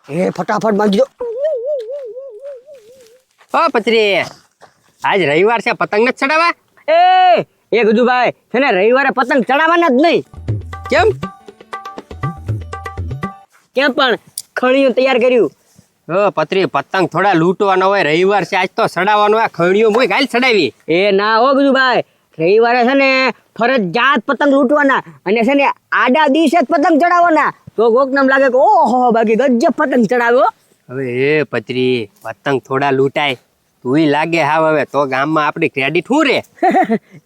એ ફટાફટ માંગી દો. ઓ પત્રી, આજ રવિવાર છે, પતંગ નથી ચડાવવા? એ ગજુભાઈ છે ને, રવિવારે પતંગ ચડાવવાના જ નહીં. કેમ? કેમ પણ ખણીયું તૈયાર કર્યું. ઓ પત્રી, પતંગ થોડા લૂંટવાનો હોય, રવિવાર છે આજ તો ચડાવવાનો હોય. ખણીઓ મોય ગાલ ચડાવી. એ ના હો ગજુભાઈ, રવિવારે છે ને ફરજિયાત પતંગ લૂંટવાના અને છે ને આડા દિવસે જ પતંગ ચડાવવાના. તો કોક નામ લાગે કે ઓહો બાકી ગજબ પતંગ ચડાવ્યો. હવે એ પત્રી, પતંગ થોડા લૂંટાય તુંય લાગે હાવ. હવે તો ગામમાં આપણી ક્રેડિટ શું રે?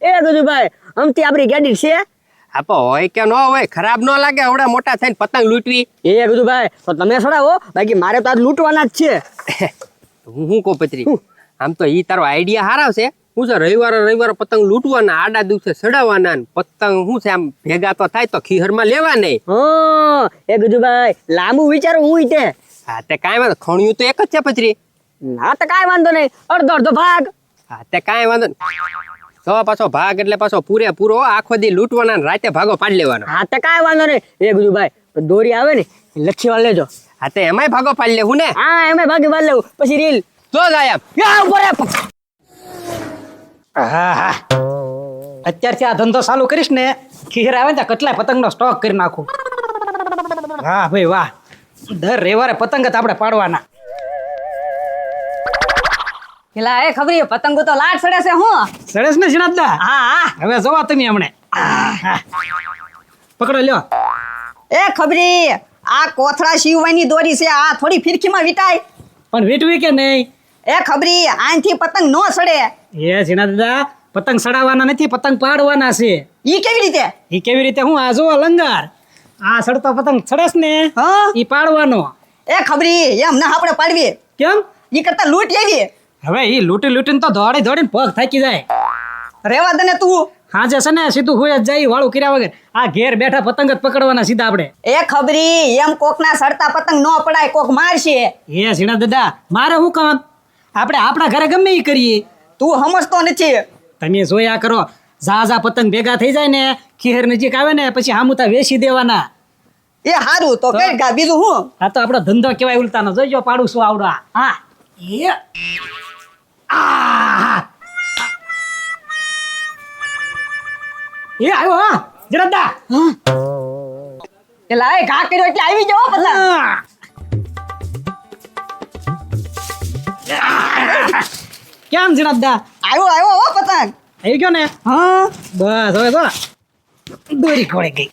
એ ગજુભાઈ અમથી આપણી ગાડી છે. આપો હોય કે ન હોય, ખરાબ ન લાગે આવડા મોટા થઈને પતંગ લૂંટવી? એ ગજુભાઈ તો તમે ચડાવો, બાકી મારે તો આજ લૂંટવાના જ છે. હું શું કહું પત્રી, આમ તો ઈ તારો આઈડિયા હારા છે. શું છે, રવિવારે પતંગ લૂંટવાના, આડા દિવસે ચડાવવાના, ને પતંગ શું છે આમ ભેગા તો થાય તો ખીહરમાં લેવા નહીં. હા એ ગજુભાઈ લાંબુ વિચારો હું તે. હા તે કાંઈ વાંધો, ખણ્યું તો એક જ છે પત્રી. ના તો કાંઈ વાંધો નહીં, અડધો અડધો ભાગ. હા તે કાંઈ વાંધો નહીં. તો પાછો ભાગ એટલે પાછો પૂરેપૂરો આખો દી લૂંટવાના ને રાતે ભાગો પાડી લેવાનો. હા તો કાંઈ વાંધો નહીં. એ ગજુભાઈ દોરી આવે ને લચ્છીવાળ લેજો. હા તે એમાંય ભાગો પાડી લેવું ને. હા એમાં ભાગી બાંધ લેવું, પછી રીલ જો જાય આમ. યા ઉપર એ. હા હા, અત્યારથી આ ધંધો ચાલુ કરીશ ને, ખીર આવે ને કેટલાય પતંગનો સ્ટોક કરી નાખું. વાહ ભાઈ વાહ, દર રવિવારે પતંગ જ આપણે પાડવાના. પેલા એ ખબરી પતંગો તો લાટ સડે છે. હું સરસ ને જીણાદા? હા હા હવે જોવા તમે હમણે. હા. પકડો લ્યો. એ ખબરી, આ કોથળા શિવવાની દોરી છે, આ થોડી ફિરકીમાં વીટાય. પણ વીટવી કે નહીં? એ ખબરી, આનથી પતંગ નો સડે. એ જીણાદા, પતંગ સડાવવાના નથી, પતંગ પાડવાના છે. ઈ કેવી રીતે? એ કેવી રીતે? હું આ જો લંગાર, આ સડતો પતંગ સડેસ ને હા ઈ પાડવાનો. એ ખબરી, એમ ના આપણે પાડવી, કેમ? ઈ કરતા લૂંટ લેવી. હવે ઈ લૂંટી લૂંટીને તો દોડીને પગ થાકી જાય. રેવા દે ને તું. હાજે છે ને સીધું હોય જ જાય, વાળું કર્યા વગર. આ ઘેર બેઠા પતંગ જ પકડવાના સીધા આપણે. એ ખબરી, એમ કોકના સડતા પતંગ નો પડાય, કોક મારશે. એ ઝીણા દાદા, મારે શું કામ? આપણે આપણા ઘરે ગમે એ કરીએ. તું સમજતો નથી. તમે જોયા કરો, ઝાઝા પતંગ ભેગા થઈ જાય ને, ખીહર નજીક આવે ને પછી હામુતા વેચી દેવાના. એ હારું તો કઈ ગા, બીજું હું? આ તો આપણો ધંધો કેવાય ઉલટાનો. જોઈજો પાડું શું આવડા. હા એ આ એ આવ્યો. હા ઝીણા દા. પેલા એ ઘા કર્યો એટલે આવી જાવ પતંગ. કેમ ઝીણા દા? આવ્યો હો પતંગ. આવી ગયો ને? હા બસ હવે તો દોરી ખોળી ગઈ.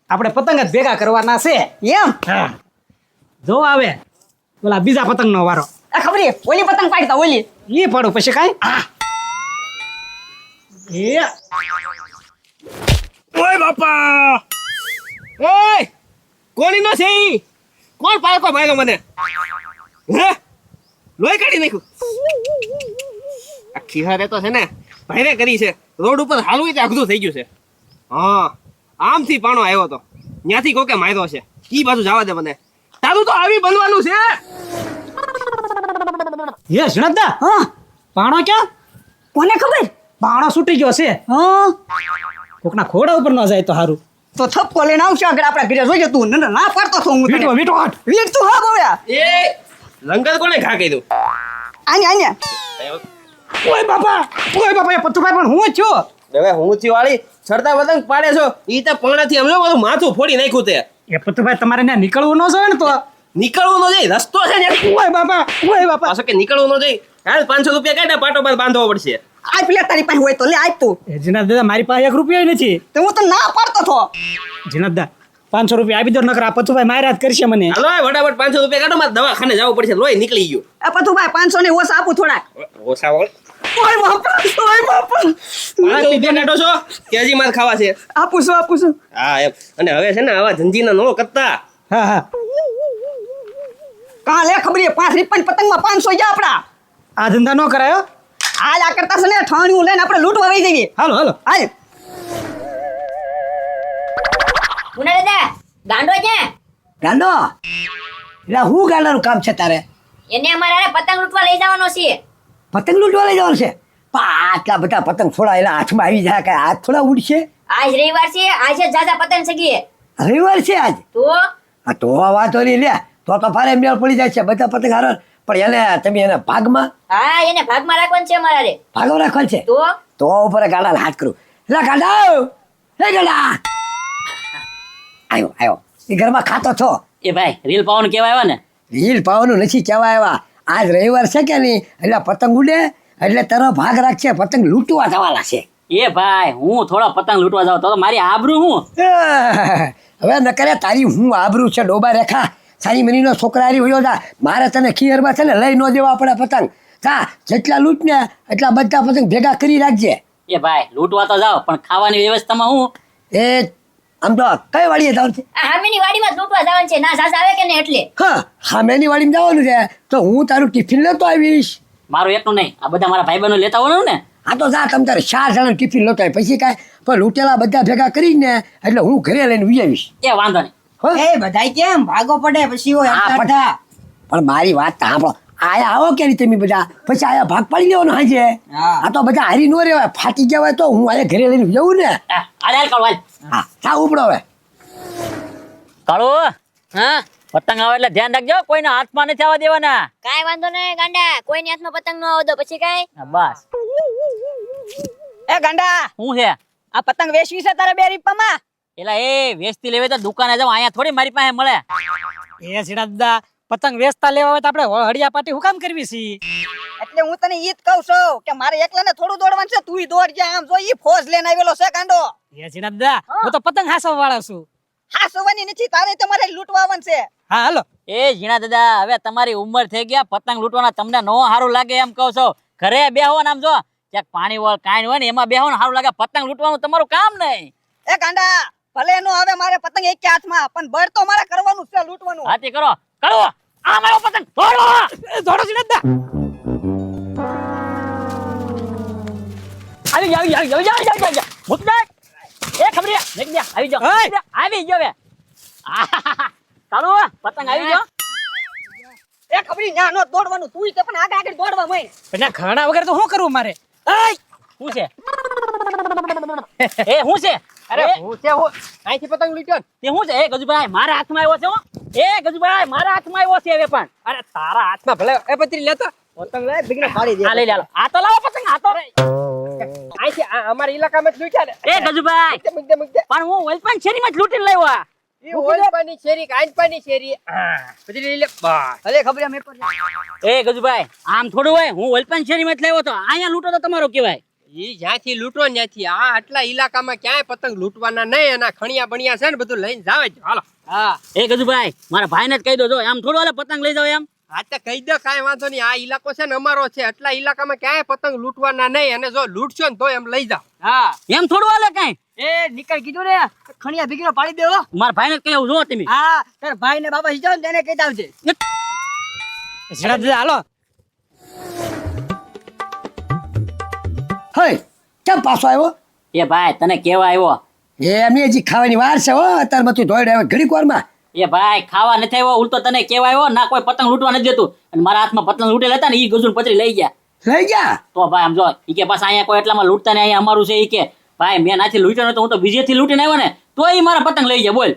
આપણે પતંગ જ ભેગા કરવાના છે. એમ? હા જો આવે ઓલા બીજા પતંગ નો વારો. એ ખબરી, ઓલી પતંગ પાડતા ઓલી. એ પાડું પછી કાંઈ. એ ઓય બાપા, ઓય કોની નો છે ઈ? કોણ પાડકો ભાઈલો મને? હે લોહી કાઢી નાખ્યું. આ ખીહારે તો છે ને ભાઈને કરી છે. રોડ ઉપર હાલવું એટલે અઘરું થઈ ગયું છે. હા આમથી પાણો આવ્યો તો, ત્યાંથી કોકે માર્યો છે. ઈ બાજુ જવા દે મને, તારું તો આવી બનવાનું છે. એ ઝીણદા, હા પાણો ક્યાં? કોને ખબર? પાણો છૂટી ગયો છે. હા કોકના ખોડા ઉપર ન જાય તો સારું. તો થપ્પો લઈને આવશે આગળ આપણા ઘરે. જોઈએ તું ના પાડતો છો હું વીટો તને. વીટો હટ. વીટ તું હા બોયા. એ લંગર કોને ઘા કીધું? આને ઓય બાપા એ પત્તુભાઈ પણ હું જ છું. હવે હું થી વાળી સરતા પતંગ પાડે છો, ઈ તો પાણાથી અમને બધું માથું ફોડી નાખ્યું તે. એ પત્તુભાઈ તમારે ત્યાં નીકળવું ન જોઈએ ને તો. નીકળવું ન જાય, રસ્તો છે ને. ઓય બાપા પાછો કે નીકળવું ન જાય. હાલ 500 રૂપિયા કાઢ્યા, પાટો બાદ બાંધવો પડશે. આ પેલા તારી પાસે હોય તો લે આજ તું. એ જીના દાદા, મારી પાસે 1 રૂપિયા નથી. તો હું તો ના પાડતો છો. જીના દાદા 500 રૂપિયા આપી દો, નકર આ પત્તુભાઈ માર્યા જ કરશે મને. હાલો ફટાફટ 500 રૂપિયા કાઢો, મારે દવાખાને જવું પડશે. લોહી નીકળી ગયું. એ પથુભાઈ 500 ને ઓછા આપું થોડા. ઓછા વળ ઓય બાપા, ઓય બાપા. 500 રૂપિયા કાઢો છો કે હજી માર ખાવા છે? આપું છું. હા એમ. અને હવે છે ને આવા ધંધીના નો કરતા. હા કાં લે ખબરી, 5 રૂપિયાની પતંગમાં 500 જા આપડા. આ ધંધા ન કરાયો. હાલ આ કરતા છે ને ઠાણ્યું લઈને આપણે લૂંટવા વહી જઈએ. હાલો હાલ. મુના દાદા, ગાંડો છે? ગાંડો એટલે હું ગાંડાનું કામ છે તારે? એને અમારે હારે પતંગ લૂંટવા લઈ જવાનો છે. પતંગ લૂંટવા લઈ જવાનું છે? પણ આટલા બધા પતંગ થોડા એના હાથમાં આવી જાય, કે હાથ થોડા ઉડશે? આજ રવિવાર છે, આજે જાજા પતંગ સગીએ. રવિવાર છે આજ? તો હા તો વાંધો નહીં લે, તો ફારે મેળ પડી જાય છે બધા પતંગ હારો પણ એને તમે એને ભાગમાં હા એને ભાગમાં રાખવાનું છે અમારે ભાગો રાખવાનું છે તો તો ઉપર ગાડાને હાથ કરું લા ગાડા હે ગાડા આવ્યો એ ઘરમાં ખાતો છો એ ભાઈ રીલ પાવાનું કેવા આવ્યા ને રીલ પાવાનું નથી કહેવા આવ્યા આજ રવિવાર છે કે નહીં એટલે પતંગ ઉડે એટલે તારો ભાગ રાખશે પતંગ લૂંટવા જવાના છે એ ભાઈ હું થોડો પતંગ લૂંટવા જાઉં તો મારી આબરૂ હું હવે ન કરે તારી હું આબરૂ છે ડોબા રેખા સારી મનીનો છોકરા હારી હોયો જા મારે તને ખીયરમાં છે ને લઈ ન દેવા પડે પતંગ જા જેટલા લૂંટ ને એટલા બધા પતંગ ભેગા કરી રાખજે એ ભાઈ લૂંટવા તો જાઓ પણ ખાવાની વ્યવસ્થામાં હું એ આમ તો કઈ વાડીએ જવાનું છે આ હામીની વાડીમાં જ લૂંટવા જવાનું છે ના સાસ આવે કે ને એટલે હા સામેની વાડીમાં જવાનું છે તો હું તારું ટિફિન લેતો આવીશ મારું એકનું નહીં આ બધા મારા ભાઈબંધો લેતા હોવાનું ને આ તો જા તમ તારે 4 જણા ટિફિન લેતો આય પછી કાંઈ પણ લૂંટેલા બધા ભેગા કરીને એટલે હું ઘરે લઈને ઉઈ આવીશ એ વાંધો નહીં હો એ બધાય કેમ ભાગો પડે પછી હોય હા, આટલા પણ પણ મારી વાત સાંભળો આયા આવો કે નહીં તમે બધા પછી આયા ભાગ પાડી લેવાનો હાજે હા. આ તો બધા હારી નો રેવાય ફાટી ગયા હોય તો હું આયા ઘરે લઈને જવું ને હાલ હાલ કાળુ હાલ હા સા ઉપડો હવે કાળુ હા પતંગ આવે એટલે ધ્યાન રાખજો કોઈના હાથમાં નથી આવવા દેવાના કાંઈ વાંધો નહીં ગાંડા કોઈની હાથમાં પતંગ ન આવતો પછી કાંઈ હા, બસ એ ગાંડા હું છે આ પતંગ વેચવી છે તારે 2 રૂપિયામાં એલા એ વેચતી લેવી તો દુકાને જાવ અહીંયા થોડી મારી પાસે મળે એ સીડા દાદા પતંગ વેચતા લેવા હોય તો આપણે હળિયા પાટી હું કામ કરવી છે એટલે હું તને ઈ જ કહું છું કે મારે એકલાને થોડું દોડવાનું છે તુંય દોડ જા આમ જો ઈ ફોજ લઈને આવેલો છે ગાંડો એ સીડા દાદા હું તો પતંગ હાસવા વાળો છું હા સુવાની નથી તારે તમારે લૂંટવા આવવાનું છે હા હાલો એ ઝીણા દાદા હવે તમારી ઉંમર થઈ ગયા પતંગ લૂંટવાના તમને નો સારું લાગે એમ કહો છો ઘરે બેહો ને આમ જો ક્યાંક પાણી હોય કાંઈ હોય ને એમાં બેહો ને સારું લાગે પતંગ લૂંટવાનું તમારું કામ નહીં એ ગાંડા ભલે નો આવે મારે પતંગ એક હાથમાં પણ બળ તો મારે કરવાનું છે લૂંટવાનું હાથી કરો કરો આ મારો પતંગ ધોડો દોડો સીડા દાદા આવી જાવ મુકદા એ ખબરી દેખ દે આવી જાવ ઓય! આવી ગયો હવે ચાલો પતંગ આવી ગયો એ ખબરી ના નો દોડવાનું તુંય તે પણ આગળ આગળ દોડવા મય એટલે ઘણા વગર તો શું કરવું મારે એય! શું છે એ શું છે અરે હું છે હું અહીંથી પતંગ લૂંટ્યો ને. તે શું છે એ ગજુભાઈ મારા હાથમાં આવ્યો છે હો એ ગજુભાઈ મારા હાથમાં આવ્યો છે હવે પણ અરે તારા હાથમાં ભલે એ પતરી લેતો પતંગ લે બીગને ફાડી દે આ લઈ લે હાલો. આ તો લાવો પતંગ આ તો અહીંથી અમારા ઇલાકામાં જ લૂંટ્યા ને એ ગજુભાઈ મુકદે પણ હું વલપાન શેરીમાં જ લૂંટીને લાવ્યો આ. એ ઓલપાની શેરી કાંચપાની શેરી પતરી લઈ લે બસ અલે ખબર મેં પર એ ગજુભાઈ આમ થોડું હોય હું વલપાન શેરીમાં જ લાવ્યો તો અહીંયા લૂંટો તો તમારો કહેવાય ઈ જ્યાંથી લૂંટો ને ત્યાંથી આ આટલા ઇલાકામાં ક્યાંય પતંગ લૂંટવાના નહીં એના ખણિયા બણિયા છે ને બધું લઈને જાવે જ હાલો હા એ ગજુભાઈ મારા ભાઈને જ કહી દો જો આમ થોડું હાલે પતંગ લઈ જાવ એમ હા તો કહી દો કાંઈ વાંધો નહીં આ ઇલાકો છે ને અમારો છે આટલા ઇલાકામાં ક્યાંય પતંગ લૂંટવાના નહીં અને જો લૂંટશો ને તો એમ લઈ જાવ હા એમ થોડું હાલે કઈ એ નીકળ કીધું ને ખણિયા ભીગીનો પાડી દેવો મારા ભાઈને જ કહી આવું જો તમે હા તાર ભાઈ ને બાબા સીધો ને તેને કહી આવજે સીડા દાદા હાલો હઈ કેમ પાછો આવ્યો એ ભાઈ તને કેવા આવ્યો એ એમની હજી ખાવાની વાર છે હો અત્યારમાં તું દોડ આવ્યો ઘડીક વારમાં એ ભાઈ ખાવા નથી આવ્યો ઉલટો તને કેવા આવ્યો ના કોઈ પતંગ લૂંટવા નથી દેતું અને મારા હાથમાં પતંગ લૂંટેલા હતા ને ઈ ગજુન પતરી લઈ ગયા લઈ ગયા તો ભાઈ આમ જો ઈ કે પાછા અહીંયા કોઈ એટલામાં લૂંટતા ને અહીંયા અમારું છે ઈ કે ભાઈ મેં નાથી લૂંટ્યો નતો હું તો બીજેથી લૂંટીને આવ્યો ને તો ઈ મારા પતંગ લઈ ગયા બોલ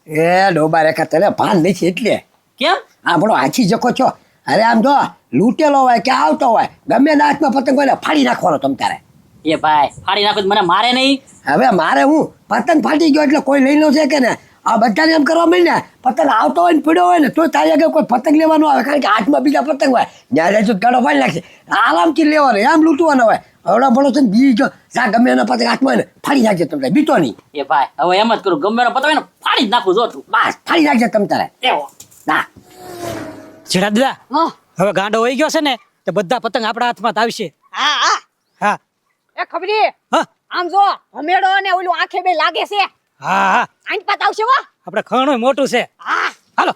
એ ડોબા રેખા તને ભાન નથી એટલે કેમ આપણો હાચી જકો છો અરે આમ જો લૂંટેલો હોય કે આવતો હોય ગમે ના હાથમાં પતંગ હોય ને ફાડી નાખવાનો તમ તારે એ ભાઈ ફાડી નાખો તો મને મારે નહીં હવે મારે હું પતંગ ફાટી ગયો એટલે કોઈ લઈ લો છે કે ને આ બધાને એમ કરવા માંડ્યા ને પતંગ આવતો હોય ને પીડ્યો હોય ને તો તારી આગળ કોઈ પતંગ લેવાનો આવે કારણ કે હાથમાં બીજા પતંગ હોય ત્યાં જાય તો ગાડો ફાડી નાખશે આરામથી લેવાનો એમ લૂંટવાનો હોય હવડા ભણો છે ને બી ગયો જા ગમે એના પતંગ હાથમાં હોય ને ફાડી નાખજે તમે બીતો નહીં એ ભાઈ હવે એમ જ કરું ગમે એનો પતંગ હોય ને ફાડી જ નાખું જો તું બસ ફાડી નાખજે તમે તારે એવો ના સીડા દાદા હવે ગાંડો હોઈ ગયો છે ને તો બધા પતંગ આપણા હાથમાં જ આવશે હા હા હા એ ખબરી હા આમ જો હમેડો ને ઓલું આંખે બે લાગે છે હા હા આઈન પાત આવશે હો આપણે ખણું મોટું છે હા હાલો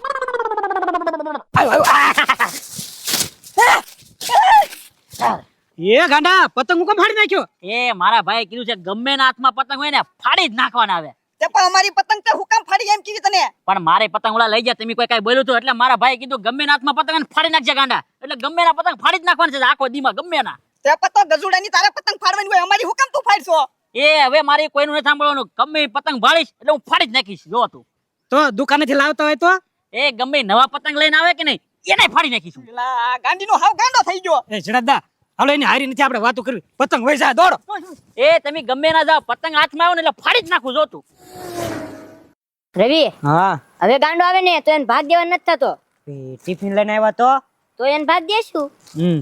એ ગાંડા પતંગ હું કેમ ફાડી નાખ્યો એ મારા ભાઈ કીધું છે ગમે એના હાથમાં પતંગ હોય ને ફાડી જ નાખવાના આવે તે પણ અમારી પતંગ તે હુકમ ફાડી એમ કીધી તને પણ મારે પતંગ ઓલા લઈ ગયા તમે કોઈ કઈ બોલ્યું હતું એટલે મારા ભાઈ કીધું ગમે એના હાથમાં પતંગ હોય ને ફાડી નાખજે ગાંડા એટલે ગમે એના પતંગ ફાડી જ નાખવાના છે આખો દીમાં ગમે એના તે પતંગ ગજુડાની તારે પતંગ ફાડવાની હોય અમારી હુકમ તું ફાડશો એ હવે મારે કોઈનું નથી સાંભળવાનું ગમે એ પતંગ ભાળીશ એટલે હું ફાડી જ નાખીશ જો તું તો દુકાનેથી લાવતા હોય તો એ ગમે નવા પતંગ લઈને આવે કે નહીં એને ફાડી નાખીશું. આ ગાંડીનો હાવ ગાંડો થઈ ગયો. એ જડાદા હાલો એની હારી નથી આપણે વાતો કરવી. પતંગ વહી જાય દોડો. એ તમે ગમે ના જાઓ, પતંગ હાથમાં આવે ને એટલે ફાડી જ નાખું જોતું. રવિ હા હવે ગાંડો આવે ને તો એને ભાગ દેવા નથી થતો, ટિફિન લઈને આવ્યા તો એને ભાગ દેશું. હમ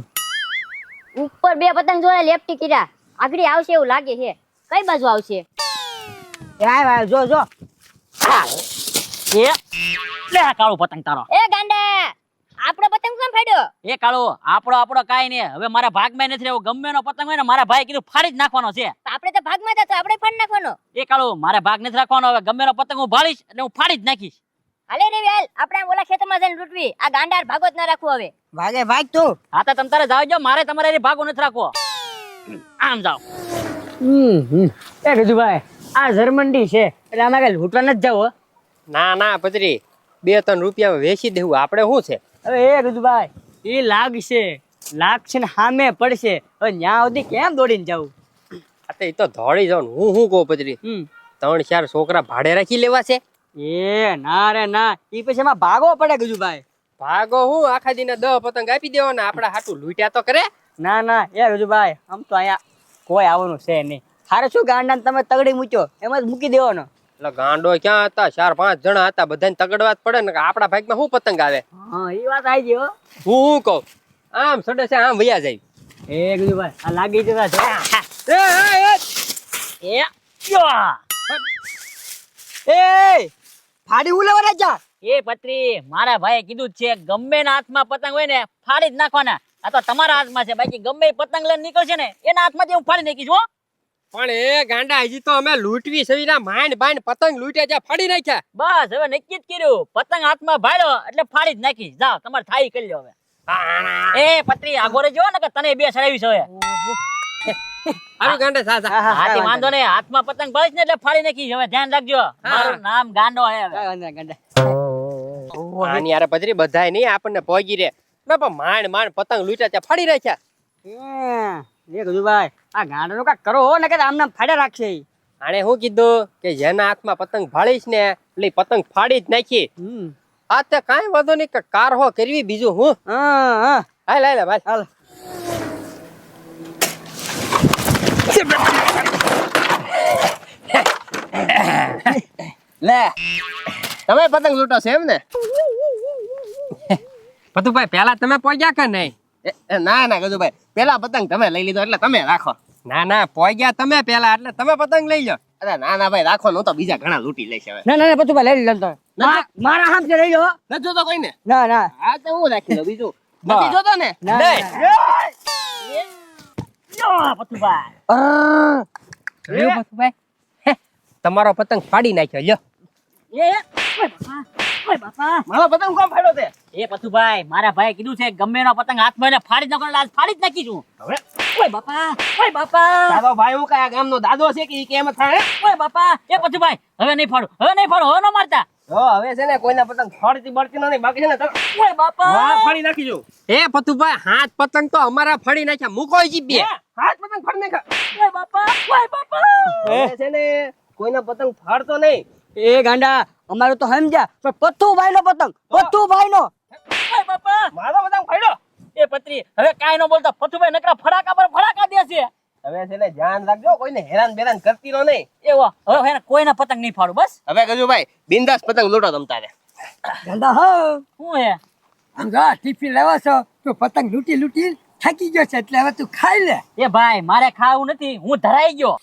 ઉપર 2 પતંગ જોયા લેફ્ટી કર્યા, આગળ આવશે એવું લાગે છે. કઈ બાજુ આવશે? જો જો એ લે આ કાળો પતંગ તારો. એ ગાંડા, આપણો પતંગ કેમ ફાડ્યો? એ કાળો આપણો કાઈ નહીં. હવે મારા ભાગમાં નથી રહેવો. ગમે એનો પતંગ હોય ને મારા ભાઈ કીધું ફાડી જ નાખવાનો છે. આપણે તો ભાગમાં હતા તો આપણે ફાડી નાખવાનો. એ કાળો મારે ભાગ નથી રાખવાનો. હવે ગમે એનો પતંગ હું ભાળીશ એટલે હું ફાડી જ નાખીશ. હાલે રવિ હાલ, આપણે આમ ઓલા ખેતરમાં જઈને લૂંટવી. આ ગાંડા ભાગો જ ના રાખવું હવે. ભાગે ભાગ તું. હા તો તમ તારે જાવ જો, મારે તમારે ભાગો નથી રાખવો. આમ જાઓ. એ ગજુભાઈ આ જર્મંડી છે એટલે આમાં કઈ લૂંટવા નથી જવો. ના ના પતરી 2-3 રૂપિયા વેચી દેવું આપણે શું છે. હવે એ ગજુભાઈ એ લાગશે ને સામે પડશે. હવે ન્યા સુધી કેમ દોડીને જવું? આ તો એ તો દોડી જાવ હું શું કહું પતરી, 3-4 છોકરા ભાડે રાખી લેવા છે. એ ના રે ના, ઈ પછી એમાં ભાગવો પડે ગજુભાઈ. ભાગો હું આખા દિને 10 પતંગ આપી દેવાના, આપડા હાટું લૂંટ્યા તો કરે. ના ના એ ગજુભાઈ આમ તો અહીંયા કોઈ આવવાનું છે નહીં. હારે શું ગાંડા તમે તગડી મૂક્યો એમ જ મૂકી દેવાનો. એટલે ગાંડો ક્યાં હતા, 4-5 જણા હતા, બધાને તગડવા જ પડે ને. આપડા ભાગમાં શું પતંગ આવે. હા એ વાત આવી ગઈ હો. હું કહું આમ સડે છે આમ વયા જાય. એ ગજુભાઈ આ લાગી જતા છે. એ યો. એ ફાડી હું લેવા રાજા. એ પત્રી મારા ભાઈએ કીધું જ છે ગમે ના હાથમાં પતંગ હોય ને ફાડી જ નાખવાના. આ તો તમારા હાથમાં છે, બાકી ગમે એ પતંગ લઈને નીકળશે ને એના હાથમાંથી હું ફાડી નાખીશ હો. પણ એ ગાંડા હજી તો અમે લૂંટવી સવીના માંડ બાંડ પતંગ લૂંટ્યા જ્યાં ફાડી નાખ્યા. બસ હવે નક્કી જ કર્યું, પતંગ હાથમાં ભાડ્યો એટલે ફાડી જ નાખીશ. જાઓ તમારે થાય કરી લો હવે. એ પત્રી આગોરે જો ને કે તને 2 ચડાવીશ હવે. હારું ગાંડા સા સા. હાથી વાંધો ને, હાથમાં પતંગ ભાળીશ ને એટલે ફાડી નાખીશ. હવે ધ્યાન રાખજો, મારું નામ ગાંડો હે હવે. આની યાર પતરી બધાય નહીં આપણને પહોંચી રે ના, પણ માંડ માંડ પતંગ લૂંટ્યા ત્યાં ફાડી નાખ્યા. એ ગજુભાઈ આ ગાંડા નું કાક કરો હો ને કે આમ નામ ફાડ્યા રાખશે. આણે શું કીધું કે જેના હાથમાં પતંગ ભાળીશ ને એટલે પતંગ ફાડી જ નાખી. આ તે કાંઈ વાંધો નહીં કે કાર હો કરવી, બીજું હું. હાલ હાલ ભાઈ હાલ. લે તમે પતંગ લૂંટો છે એમ ને? પતુભાઈ પેલા તમે પહોંચ્યા કે નહીં? ના ના ગજુભાઈ પેલા પતંગ તમે લઈ લીધો એટલે તમે રાખો. ના ના પહોંચ્યા તમે પેલા એટલે તમે પતંગ લઈ લો. અરે ના ના ભાઈ રાખો, હું તો બીજા ઘણા લૂંટી લઈશ હવે. ના ના પછી લઈ લેતો મારા હાથ લઈ લો. નથી જોતો કોઈને? ના ના હા તો હું રાખી લઉં બીજું. નથી જોતો ને? તમારો પતંગ ફાડી નાખ્યો લ્યો. મારો પતંગ કોણ ફાડ્યો તે? એ પથુભાઈ મારા ભાઈ કીધું છે ગમે એનો પતંગ હાથમાં એને ફાડી જ નાખો એટલે આજ ફાડી જ નાખીશું. હવે ઓય બાપા, ઓય બાપા, તારો ભાઈ હું કયા ગામનો દાદો છે કે ઈ કેમ થાય? ઓય બાપા. એ પથુભાઈ હવે નહીં ફાડો, હવે નહીં ફાડો, હવે ન મારતા. હવે છે ને કોઈના પતંગ ફાડતી બળતી નહીં, બાકી છે ને તમે ઓય બાપા, ફાડી નાખીજો. એ પતુભાઈ હાથ પતંગ તો અમારા ફાડી નાખ્યા, મૂકો જી બે હાથ પતંગ ફાડી નાખ્યા. ઓય બાપા, ઓય બાપા. હવે છે ને કોઈના પતંગ ફાડતો નહીં. એ ગાંડા અમારું તો સમજ્યા પણ પથ્થુભાઈ નો પતંગ, પથ્થુભાઈ નો. ઓય બાપા, મારો પતંગ ફાડ્યો. એ પત્રી હવે કાઈ ન બોલતા, પથુભાઈ નકરા ફડાકા પર ફડાકા દે છે. હવે છે ને ધ્યાન રાખજો, કોઈને હેરાન બેરાન કરતી નો નહીં. એવો હવે એને કોઈના પતંગ નહીં ફાડું બસ. હવે ગજુભાઈ બિંદાસ પતંગ લૂંટો તમ તારે. ગાંડા હા શું હે? આમ જો ટિફિન લેવા છો તો પતંગ લૂંટી લૂંટી થાકી ગયો છે એટલે હવે તું ખાઈ લે. એ ભાઈ મારે ખાવું નથી, હું ધરાઈ ગયો.